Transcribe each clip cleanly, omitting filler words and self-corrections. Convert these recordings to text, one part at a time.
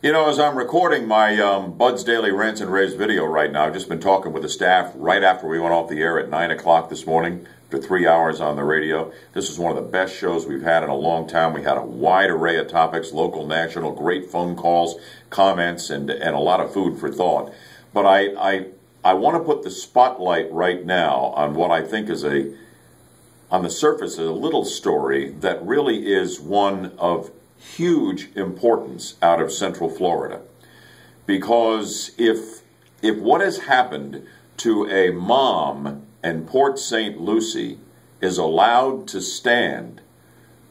You know, as I'm recording my Bud's Daily Rants and Raves video right now, I've just been talking with the staff right after we went off the air at 9 o'clock this morning for 3 hours on the radio. This is one of the best shows we've had in a long time. We had a wide array of topics, local, national, great phone calls, comments, and a lot of food for thought. But I want to put the spotlight right now on what I think is on the surface, a little story that really is one of huge importance out of Central Florida. Because if what has happened to a mom in Port St. Lucie is allowed to stand,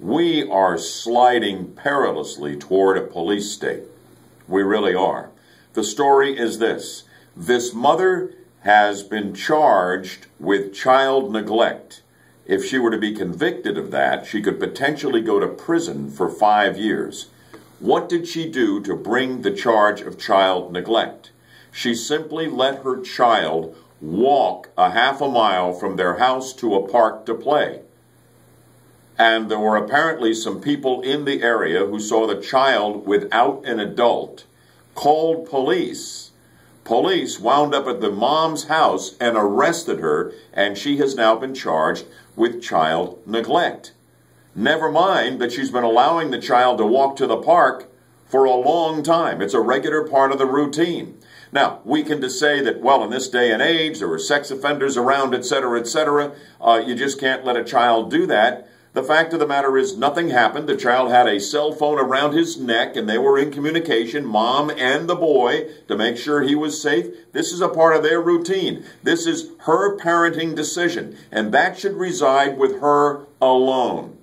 we are sliding perilously toward a police state. We really are. The story is this. This mother has been charged with child neglect. If she were to be convicted of that, she could potentially go to prison for 5 years. What did she do to bring the charge of child neglect? She simply let her child walk a half a mile from their house to a park to play. And there were apparently some people in the area who saw the child without an adult, called police. Police wound up at the mom's house and arrested her, and she has now been charged with child neglect. Never mind that she's been allowing the child to walk to the park for a long time. It's a regular part of the routine. Now, we can just say that, well, in this day and age, there are sex offenders around, etc., etc. You just can't let a child do that. The fact of the matter is nothing happened. The child had a cell phone around his neck, and they were in communication, mom and the boy, to make sure he was safe. This is a part of their routine. This is her parenting decision, and that should reside with her alone.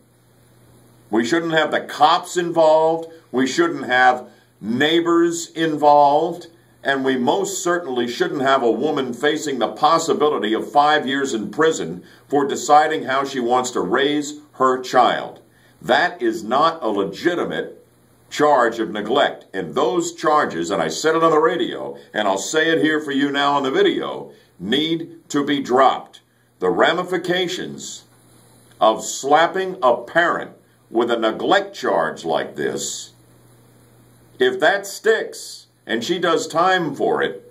We shouldn't have the cops involved. We shouldn't have neighbors involved. And we most certainly shouldn't have a woman facing the possibility of 5 years in prison for deciding how she wants to raise her child. That is not a legitimate charge of neglect. And those charges, and I said it on the radio, and I'll say it here for you now on the video, need to be dropped. The ramifications of slapping a parent with a neglect charge like this, if that sticks, and she does time for it,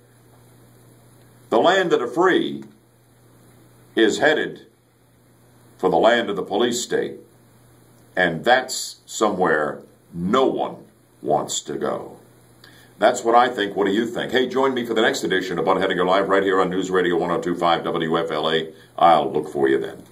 the land of the free is headed for the land of the police state. And that's somewhere no one wants to go. That's what I think. What do you think? Hey, join me for the next edition of Bud Hediger Live right here on News Radio 102.5 WFLA. I'll look for you then.